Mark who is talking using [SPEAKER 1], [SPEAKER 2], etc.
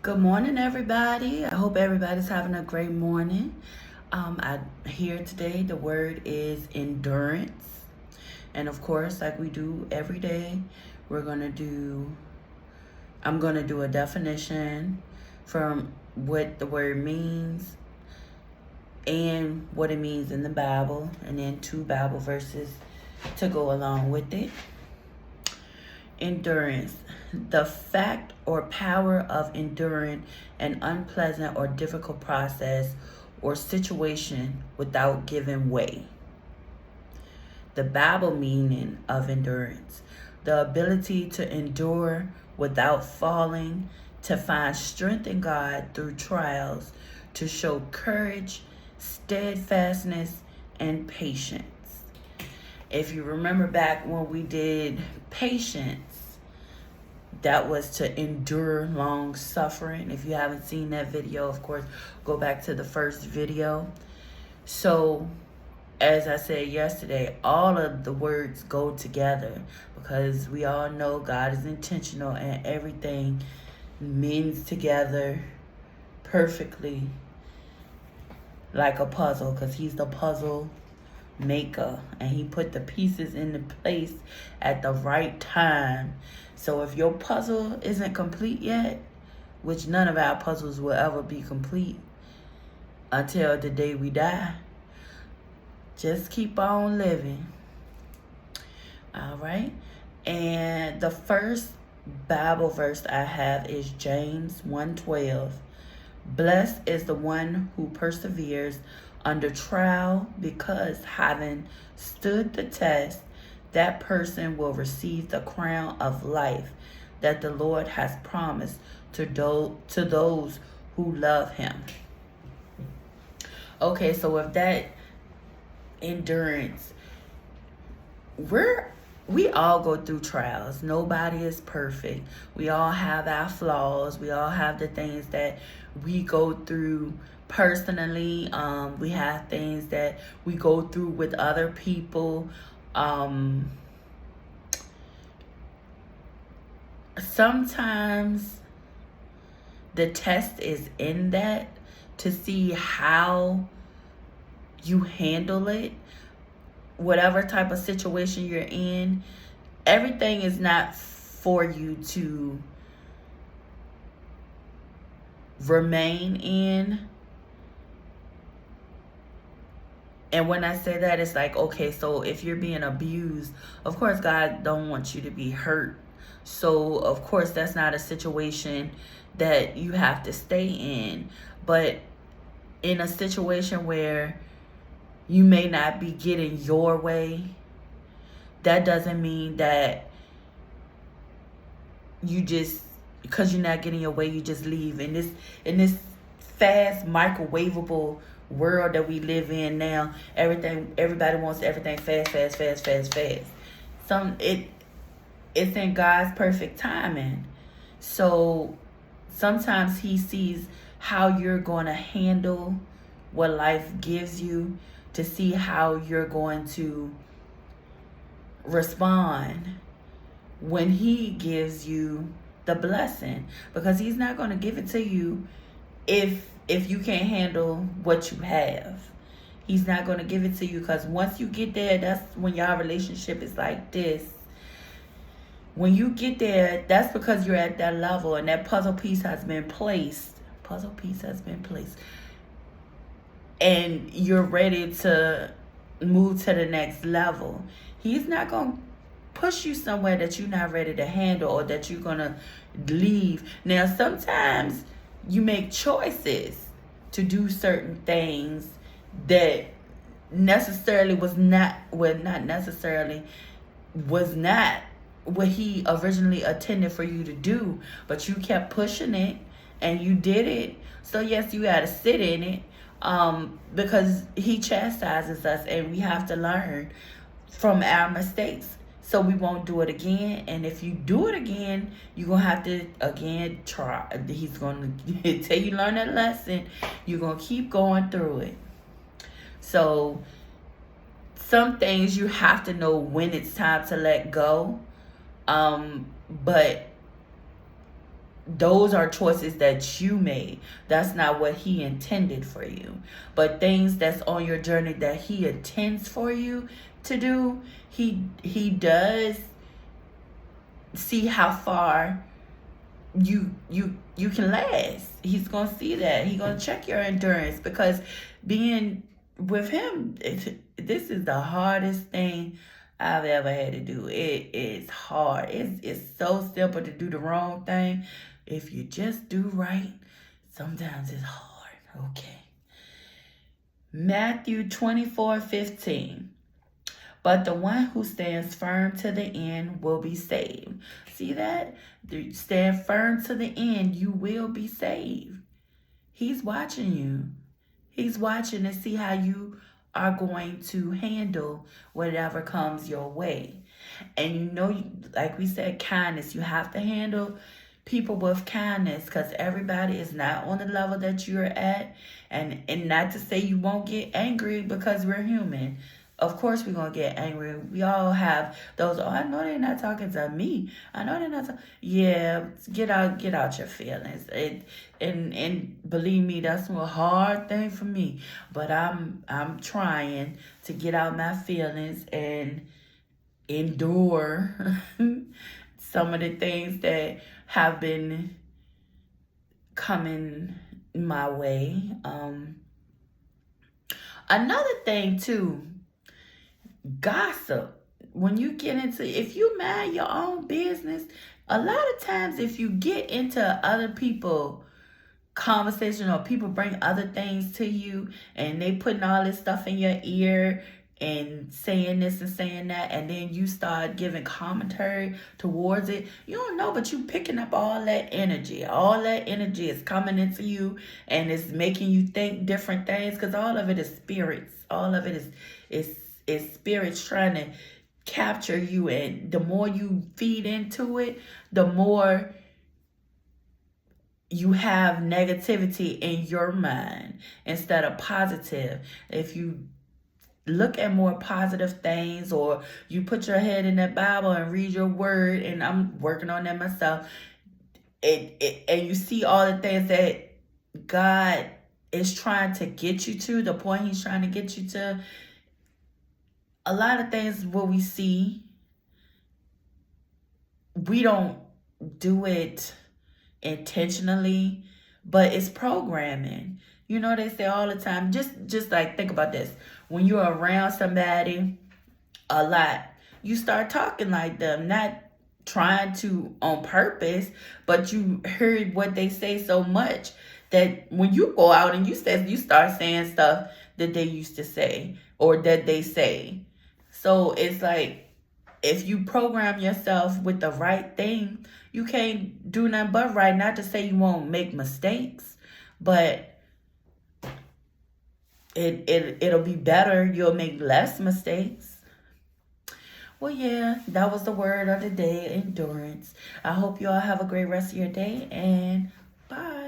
[SPEAKER 1] Good morning, everybody. I hope everybody's having a great morning. Here today, the word is endurance. And of course, like we do every day, I'm going to do a definition from what the word means and what it means in the Bible, and then 2 Bible verses to go along with it. Endurance, the fact or power of enduring an unpleasant or difficult process or situation without giving way. The Bible meaning of endurance, the ability to endure without falling, to find strength in God through trials, to show courage, steadfastness, and patience. If you remember back when we did patience, that was to endure long suffering. If you haven't seen that video, of course, go back to the first video. So, as I said yesterday, all of the words go together because we all know God is intentional and everything mends together perfectly like a puzzle, because He's the puzzle maker and He put the pieces into place at the right time. So if your puzzle isn't complete yet, which none of our puzzles will ever be complete until the day we die, just keep on living. All right. And the first Bible verse I have is James 1:12. Blessed is the one who perseveres under trial, because having stood the test, that person will receive the crown of life that the Lord has promised to those who love Him. Okay, so with that endurance, we all go through trials. Nobody is perfect. We all have our flaws. We all have the things that we go through personally. We have things that we go through with other people. Sometimes the test is in that to see how you handle it. Whatever type of situation you're in, everything is not for you to remain in. And when I say that, it's like, okay, so if you're being abused, of course God don't want you to be hurt. So of course that's not a situation that you have to stay in. But in a situation where you may not be getting your way, that doesn't mean that you just, because you're not getting your way, you just leave. In this fast, microwavable world that we live in now, everybody wants everything fast. It's in God's perfect timing. So sometimes He sees how you're going to handle what life gives you, to see how you're going to respond when He gives you the blessing, because He's not going to give it to you if you can't handle what you have. He's not going to give it to you, because once you get there, that's when your relationship is like this. When you get there, that's because you're at that level and that puzzle piece has been placed. And you're ready to move to the next level. He's not going to push you somewhere that you're not ready to handle or that you're going to leave. Now, sometimes you make choices to do certain things that necessarily was not what He originally intended for you to do, but you kept pushing it and you did it. So yes, you got to sit in it, because He chastises us and we have to learn from our mistakes so we won't do it again. And if you do it again, you're going to have to again try. He's going to tell you learn that lesson. You're going to keep going through it. So some things you have to know when it's time to let go. But those are choices that you made. That's not what he intended for you. But things that's on your journey that he intends for you to do, he does see how far you can last. He's gonna see that. He's gonna check your endurance, because being with him, this is the hardest thing I've ever had to do. It is hard. It's so simple to do the wrong thing. If you just do right, sometimes it's hard. Okay. Matthew 24:15. But the one who stands firm to the end will be saved. See that? Stand firm to the end, you will be saved. He's watching you. He's watching to see how you are going to handle whatever comes your way. And you know, like we said, kindness. You have to handle people with kindness, because everybody is not on the level that you're at. And not to say you won't get angry, because we're human. Of course we're going to get angry. We all have those, oh, I know they're not talking to me. I know they're not yeah, get out your feelings. And believe me, that's a hard thing for me. But I'm trying to get out my feelings and endure some of the things that have been coming my way. Another thing too, gossip. When you get into, if you mind your own business, a lot of times if you get into other people conversation, or people bring other things to you and they putting all this stuff in your ear and saying this and saying that, and then you start giving commentary towards it, you don't know, but you picking up all that energy. All that energy is coming into you and it's making you think different things, because all of it is spirits. All of it is spirits trying to capture you, and the more you feed into it, the more you have negativity in your mind instead of positive. If you look at more positive things, or you put your head in that Bible and read your word, and I'm working on that myself, and you see all the things that God is trying to get you to, the point he's trying to get you to. A lot of things what we see, we don't do it intentionally, but it's programming. You know, they say all the time, just like, think about this. When you're around somebody a lot, you start talking like them, not trying to on purpose, but you heard what they say so much that when you go out and you start saying stuff that they used to say or that they say. So it's like, if you program yourself with the right thing, you can't do nothing but right. Not to say you won't make mistakes, but it'll be better. You'll make less mistakes. Well, yeah, that was the word of the day, endurance. I hope you all have a great rest of your day, and bye.